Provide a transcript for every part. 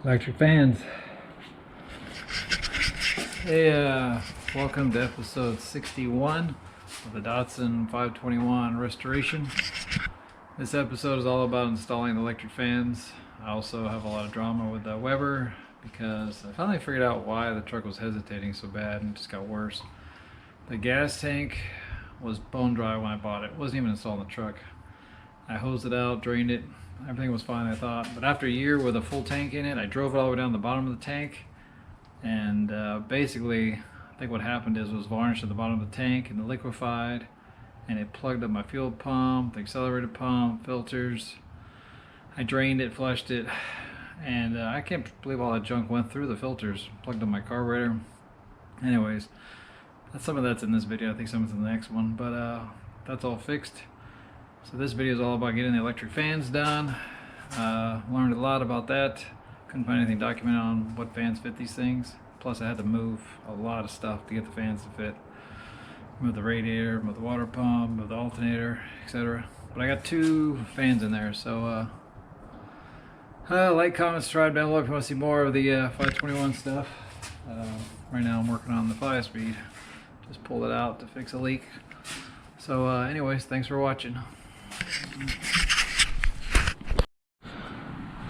Electric fans. Hey, welcome to episode 61 of the Datsun 521 restoration. This episode is all about installing electric fans. I also have a lot of drama with the Weber because I finally figured out why the truck was hesitating so bad and it just got worse. The gas tank was bone dry when I bought it. It wasn't even installed in the truck. I hosed it out, drained it. Everything was fine, I thought. But after a year with a full tank in it, I drove it all the way down the bottom of the tank. And basically, I think what happened is it was varnished at the bottom of the tank and it liquefied. And it plugged up my fuel pump, the accelerator pump, filters. I drained it, flushed it. And I can't believe all that junk went through the filters. Plugged up my carburetor. Anyways, some of that's in this video. I think some of it's in the next one. But that's all fixed. So this video is all about getting the electric fans done. Learned a lot about that. Couldn't find anything documented on what fans fit these things. Plus I had to move a lot of stuff to get the fans to fit. Move the radiator, move the water pump, move the alternator, etc. But I got 2 fans in there, so like, comment, subscribe down below if you want to see more of the 521 stuff. Right now I'm working on the 5-speed. Just pulled it out to fix a leak. So anyways, thanks for watching.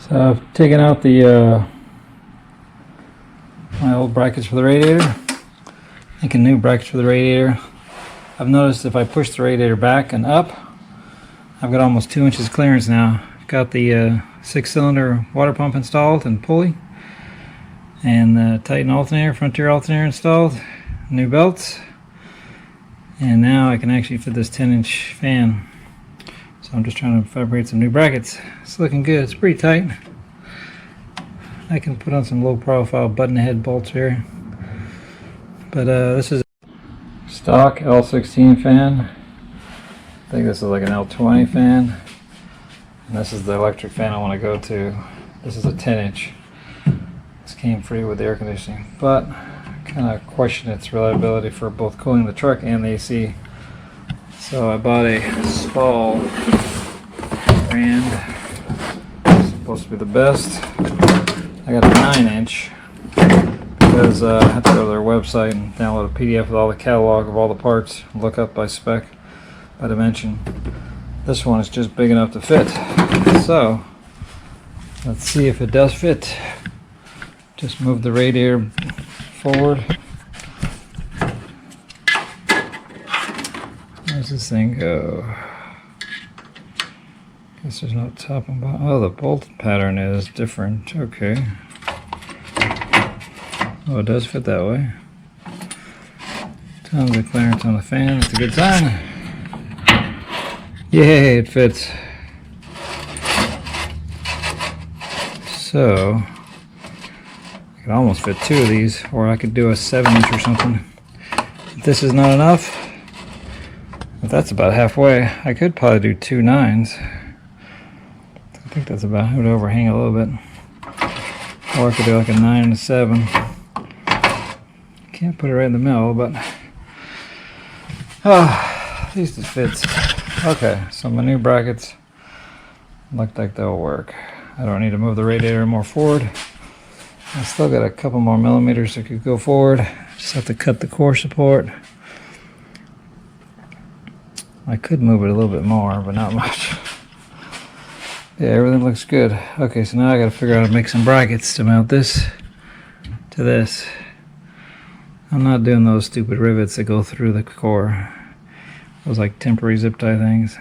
So I've taken out the my old brackets for the radiator, making new brackets for the radiator. I've noticed if I push the radiator back and up, I've got almost 2 inches clearance now. I've got the 6-cylinder water pump installed and pulley, and the Titan alternator, Frontier alternator installed, new belts, and now I can actually fit this 10-inch fan. So I'm just trying to fabricate some new brackets. It's looking good. It's pretty tight. I can put on some low profile button head bolts here. But this is a stock L16 fan. I think this is like an L20 fan. And this is the electric fan I want to go to. This is a 10-inch. This came free with the air conditioning. But I kind of question its reliability for both cooling the truck and the AC. So I bought a Spal brand. It's supposed to be the best. I got a 9-inch because I had to go to their website and download a PDF with all the catalog of all the parts, look up by spec, by dimension. This one is just big enough to fit. So let's see if it does fit. Just move the radiator forward. Where's this thing go? Guess there's no top and bottom. Oh, the bolt pattern is different. Okay. Oh, it does fit that way. Tons of clearance on the fan. That's a good sign. Yay, it fits. So I could almost fit 2 of these, or I could do a 7-inch or something. If this is not enough, if that's about halfway, I could probably do 2 9s. I think that's about, it would overhang a little bit. Or I could do like a 9 and a 7. Can't put it right in the middle, but at least it fits. Okay, so my new brackets look like they'll work. I don't need to move the radiator more forward. I still got a couple more millimeters that could go forward. Just have to cut the core support. I could move it a little bit more, but not much. Yeah, everything looks good. Okay, so now I gotta figure out how to make some brackets to mount this to this. I'm not doing those stupid rivets that go through the core. Those like temporary zip tie things.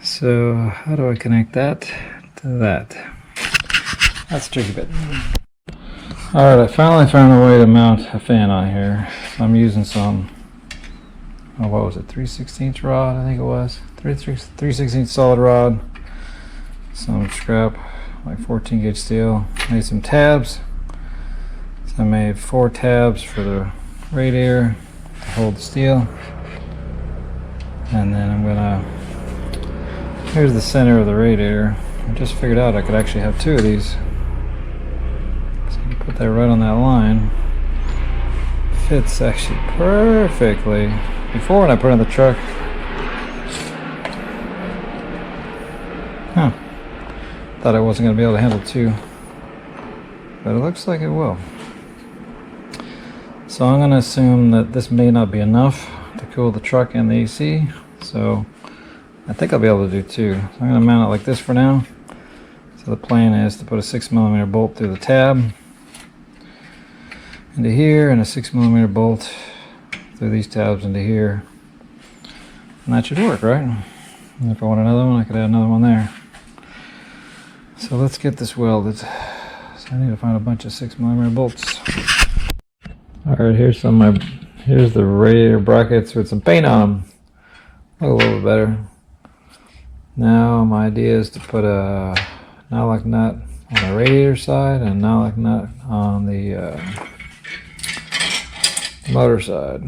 So how do I connect that to that? That's the tricky bit. Alright, I finally found a way to mount a fan on here. I'm using some, oh, what was it, 3/16 rod, I think it was. 3/16 solid rod. Some scrap, like 14 gauge steel. Made some tabs. So I made 4 tabs for the radiator to hold the steel. And then I'm gonna, here's the center of the radiator. I just figured out I could actually have 2 of these. So you put that right on that line. Fits actually perfectly. Before, when I put it in the truck, thought I wasn't going to be able to handle 2. but it looks like it will. So I'm going to assume that this may not be enough to cool the truck and the AC, so I think I'll be able to do two. So I'm going to mount it like this for now. So the plan is to put a 6mm bolt through the tab into here, and a 6mm bolt through these tabs into here, and that should work, right? And if I want another one, I could add another one there. So let's get this welded. So I need to find a bunch of 6mm bolts. Alright, here's the radiator brackets with some paint on them. Look a little bit better. Now my idea is to put a nut on the radiator side and a nut on the motor side.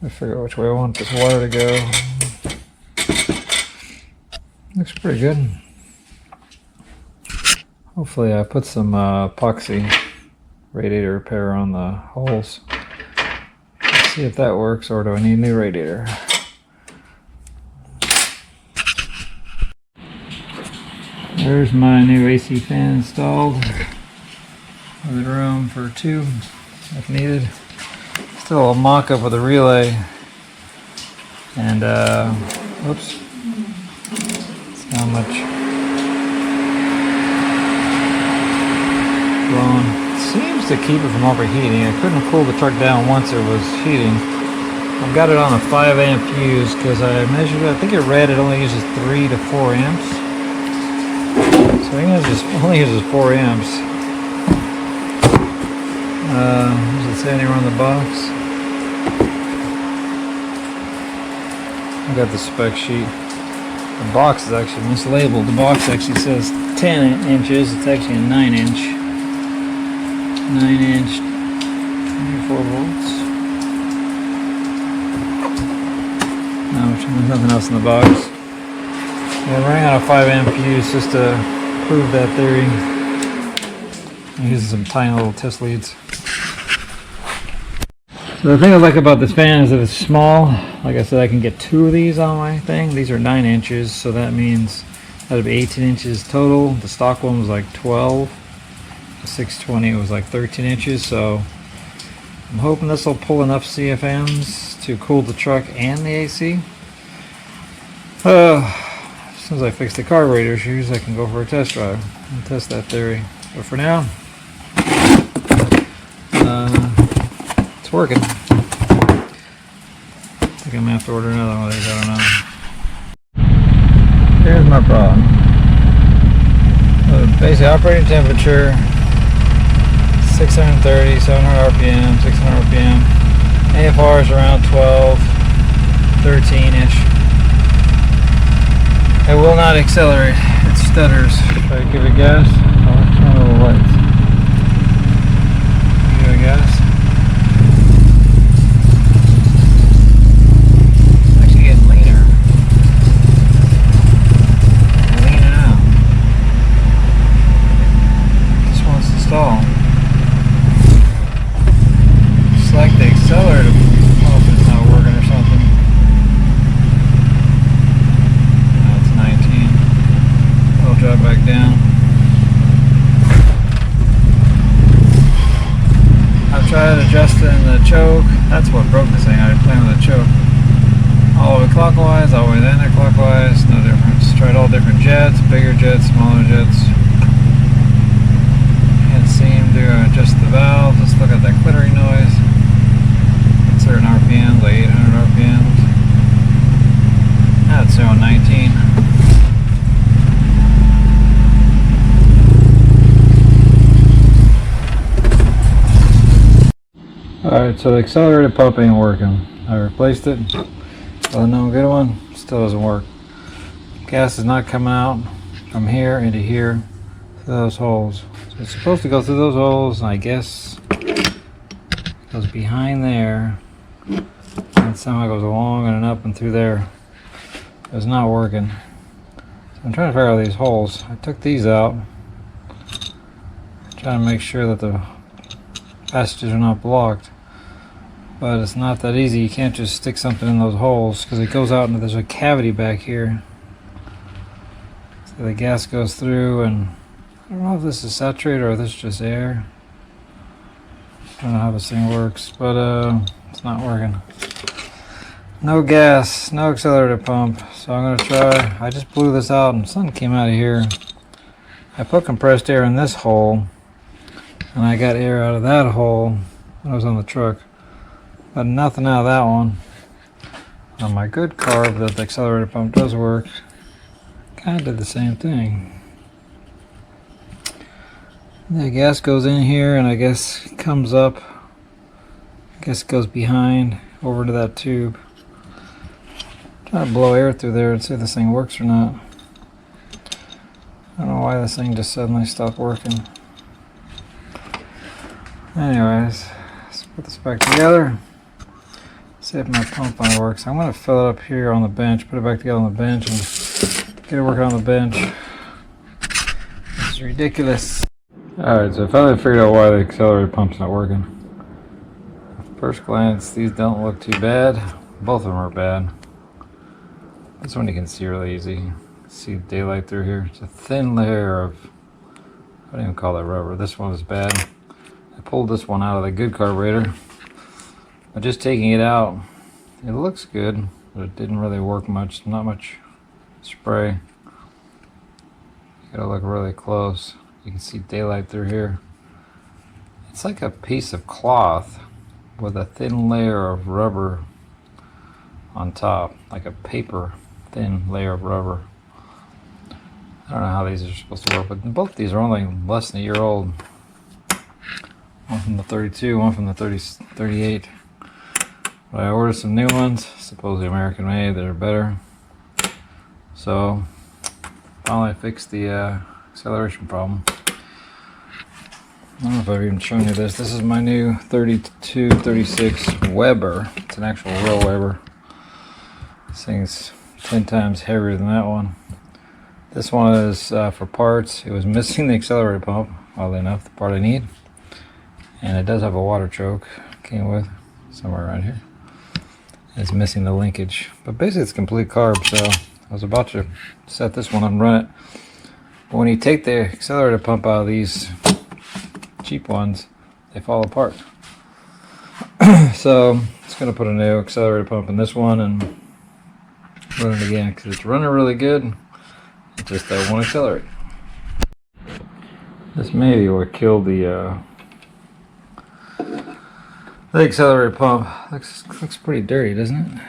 I figure out which way I want this wire to go. Looks pretty good. Hopefully I put some epoxy radiator repair on the holes. Let's see if that works, or do I need a new radiator? There's my new AC fan installed. With room for two if needed. Still a mock-up with a relay. And oops. See how much blowing. Seems to keep it from overheating. I couldn't cool the truck down once it was heating. I've got it on a 5 amp fuse because I measured it. I think it read it only uses 3 to 4 amps. So it only uses 4 amps. Does it say anywhere on the box? I got the spec sheet. The box is actually mislabeled. The box actually says 10 inches. It's actually a 9 inch. 9 inch 24 volts. No, there's nothing else in the box. Yeah, I'm running on a 5 amp fuse just to prove that theory. I'm using some tiny little test leads. So the thing I like about this fan is that it's small. Like I said, I can get 2 of these on my thing. These are 9 inches, so that means that'd be 18 inches total. The stock one was like 12. The 620 was like 13 inches, so I'm hoping this will pull enough CFMs to cool the truck and the AC. As soon as I fix the carburetor issues, I can go for a test drive and test that theory. But for now, it's working. I think I'm gonna have to order another one of these, I don't know. Here's my problem. Basic operating temperature, 630, 700 RPM, 600 RPM. AFR is around 12, 13-ish. It will not accelerate, it stutters. If I give it gas, I'll turn on the lights. Give it gas. It's actually getting leaner. I'm leaning out. This wants to stall. It's like the accelerator pump is not working or something. Now it's 19. I'll drop back down. I've tried adjusting the choke. That's what broke this thing. I was playing with the choke. All the way clockwise, all the way anti-clockwise, no difference. Tried all different jets, bigger jets, smaller jets. Can't seem to adjust the valves. Let's look at that clittering noise. At certain RPMs, like 800 RPMs. Now it's showing 19. Alright, so the accelerator pump ain't working. I replaced it. Well, no good one. Still doesn't work. Gas is not coming out from here into here through those holes. So it's supposed to go through those holes, and I guess it goes behind there and somehow goes along and up and through there. It's not working. So I'm trying to figure out these holes. I took these out, trying to make sure that the passages are not blocked. But it's not that easy. You can't just stick something in those holes because it goes out and there's a cavity back here. So the gas goes through, and I don't know if this is saturated or this is just air. I don't know how this thing works, but it's not working. No gas, no accelerator pump, so I'm going to try. I just blew this out and something came out of here. I put compressed air in this hole, and I got air out of that hole when I was on the truck, but nothing out of that one. On my good carb that the accelerator pump does work, kind of did the same thing. The gas goes in here and I guess comes up, I guess it goes behind over to that tube. Try to blow air through there and see if this thing works or not. I don't know why this thing just suddenly stopped working. Anyways, let's put this back together. See if my pump line works. I'm going to fill it up here on the bench, put it back together on the bench, and get it working on the bench. This is ridiculous. Alright, so I finally figured out why the accelerator pump's not working. At first glance, these don't look too bad. Both of them are bad. This one you can see really easy. See daylight through here. It's a thin layer of, I don't even call that rubber. This one is bad. I pulled this one out of the good carburetor. But just taking it out, it looks good, but it didn't really work much. Not much spray. You gotta look really close. You can see daylight through here. It's like a piece of cloth with a thin layer of rubber on top, like a paper thin layer of rubber. I don't know how these are supposed to work, but both these are only less than a year old. One from the 32, one from the 38. But I ordered some new ones, supposedly American made, that are better. So, finally I fixed the acceleration problem. I don't know if I've even shown you this. This is my new 3236 Weber. It's an actual real Weber. This thing's 10 times heavier than that one. This one is for parts. It was missing the accelerator pump, oddly enough, the part I need. And it does have a water choke, came with, somewhere around here. It's missing the linkage. But basically it's complete carb, so I was about to set this one up and run it. But when you take the accelerator pump out of these cheap ones, they fall apart. So it's going to put a new accelerator pump in this one and run it again, because it's running really good. It just won't accelerate. This may be what killed the accelerator pump. Looks pretty dirty, doesn't it?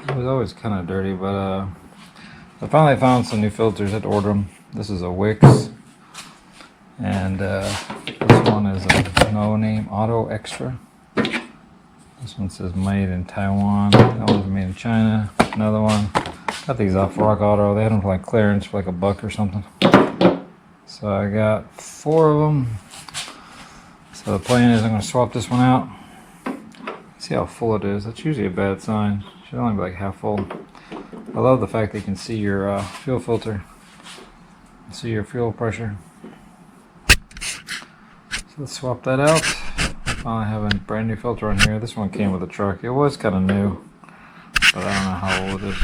It was always kind of dirty, but I finally found some new filters. I had to order them. This is a Wix, and this one is a no name Auto Extra. This one says made in Taiwan. That one's made in China. Another one. Got these off Rock Auto. They had them for like clearance for like $1 or something. So I got 4 of them. So the plan is I'm going to swap this one out. See how full it is. That's usually a bad sign. It should only be like half full. I love the fact that you can see your fuel filter. See your fuel pressure. So let's swap that out. I have a brand new filter on here. This one came with the truck. It was kind of new, but I don't know how old it is.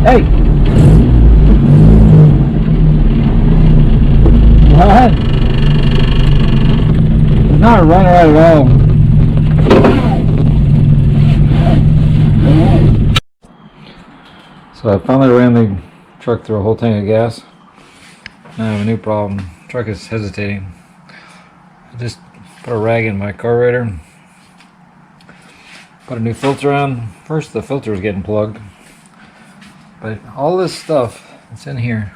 Hey! What? It's not running right at all. So I finally ran the truck through a whole tank of gas. Now I have a new problem. The truck is hesitating. I just put a rag in my carburetor. Put a new filter on. First the filter was getting plugged. But all this stuff that's in here,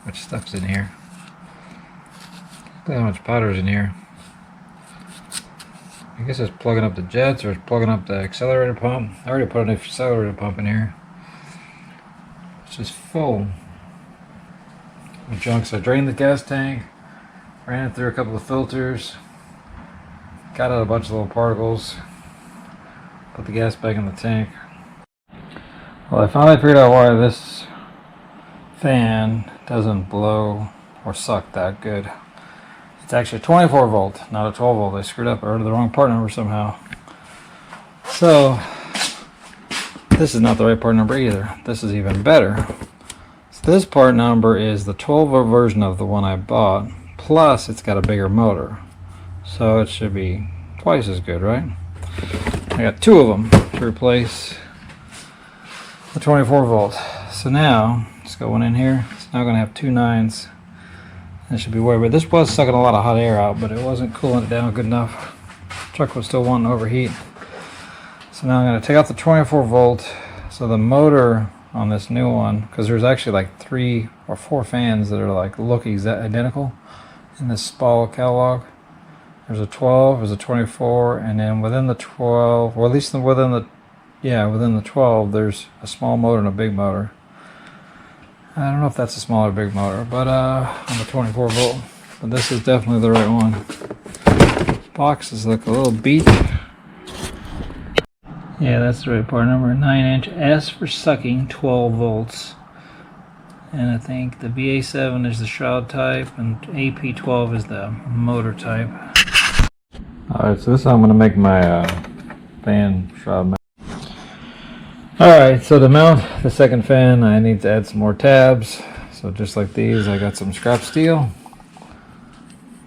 which stuff's in here. Look at how much powder's in here. I guess it's plugging up the jets or it's plugging up the accelerator pump. I already put a new accelerator pump in here. It's just full of junk. So I drained the gas tank, ran it through a couple of filters, got out a bunch of little particles, put the gas back in the tank. Well, I finally figured out why this fan doesn't blow or suck that good. It's actually 24 volt, not a 12 volt. I screwed up. I ordered the wrong part number somehow. So this is not the right part number either. This is even better. So this part number is the 12-volt version of the one I bought, plus it's got a bigger motor. So it should be twice as good, right? I got two of them to replace the 24 volt. So now, let's go one in here. It's now going to have two 9s. It should be way, but this was sucking a lot of hot air out, but it wasn't cooling it down good enough. The truck was still wanting to overheat. So now I'm going to take out the 24 volt. So the motor on this new one, because there's actually like 3 or 4 fans that are like look identical in this Spal catalog. There's a 12, there's a 24, and then within the 12, or at least within the 12, there's a small motor and a big motor. I don't know if that's a small or big motor, but on the 24 volt. But this is definitely the right one. Boxes look a little beat. Yeah, that's the right part number. 9-inch S for sucking, 12 volts. And I think the VA7 is the shroud type, and AP12 is the motor type. Alright, so this is how I'm going to make my fan shroud mount. Alright, so to mount the second fan, I need to add some more tabs. So just like these, I got some scrap steel.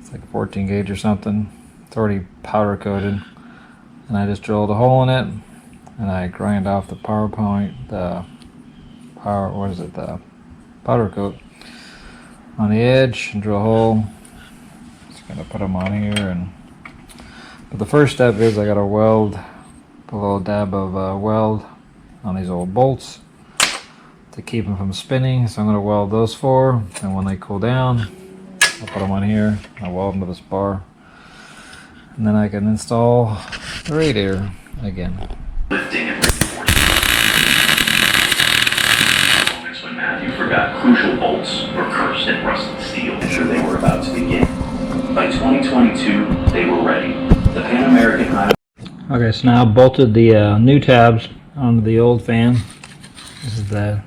It's like 14 gauge or something. It's already powder coated. And I just drilled a hole in it, and I grind off the powder coat on the edge and drill a hole. Just gonna put them on here, but the first step is I gotta weld, put a little dab of weld on these old bolts to keep them from spinning. So I'm gonna weld those 4, and when they cool down, I'll put them on here. I'll weld them to this bar, and then I can install the radiator again. Lifting and moments when Matthew forgot crucial bolts or cursed and rusted steel. Sure, they were about to begin. By 2022, they were ready. The Pan American Highway. Okay, so now I bolted the new tabs onto the old fan. This is the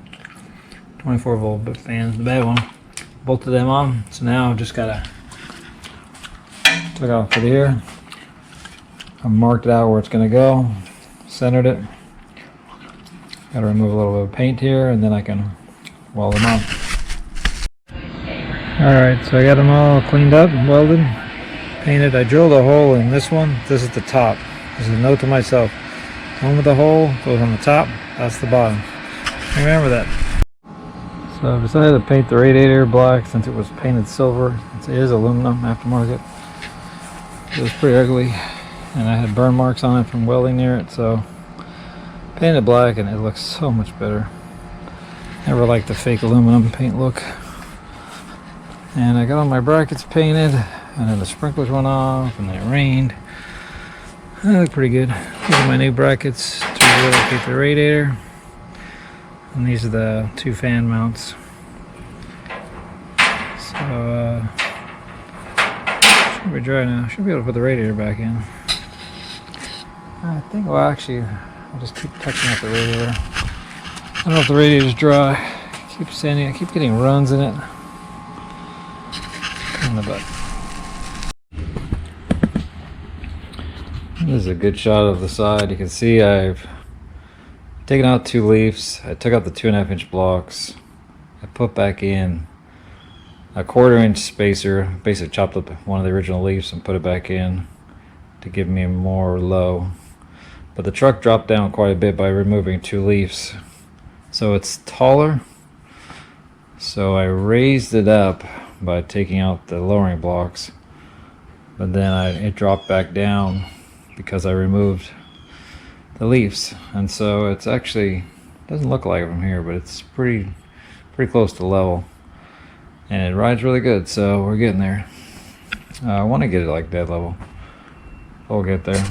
24 volt fan, the bad one. Bolted them on. So now I've just gotta take off through here. I marked it out where it's gonna go. Centered it. Gotta remove a little bit of paint here, and then I can weld them on. Alright, so I got them all cleaned up, welded, painted. I drilled a hole in this one. This is the top. This is a note to myself. Home of the hole goes on the top, that's the bottom. Remember that. So I decided to paint the radiator black since it was painted silver. It is aluminum aftermarket. It was pretty ugly, and I had burn marks on it from welding near it, so painted it black and it looks so much better. Never liked the fake aluminum paint look. And I got all my brackets painted, and then the sprinklers went off, and then it rained. They look pretty good. These are my new brackets to relocate the radiator. And these are the 2 fan mounts. So, should be dry now. Should be able to put the radiator back in. I think, well, actually, I'll just keep touching up the radiator. I don't know if the radiator's dry. I keep getting runs in it. In the butt. This is a good shot of the side. You can see I've taken out 2 leaves. I took out the 2.5-inch blocks. I put back in a 1/4-inch spacer. Basically chopped up one of the original leaves and put it back in to give me more low. But the truck dropped down quite a bit by removing 2 leaves. So it's taller. So I raised it up by taking out the lowering blocks, but then it dropped back down because I removed the leaves, and so it's actually doesn't look like it from here, but it's pretty close to level, and it rides really good. So we're getting there. I want to get it like dead level. We'll get there.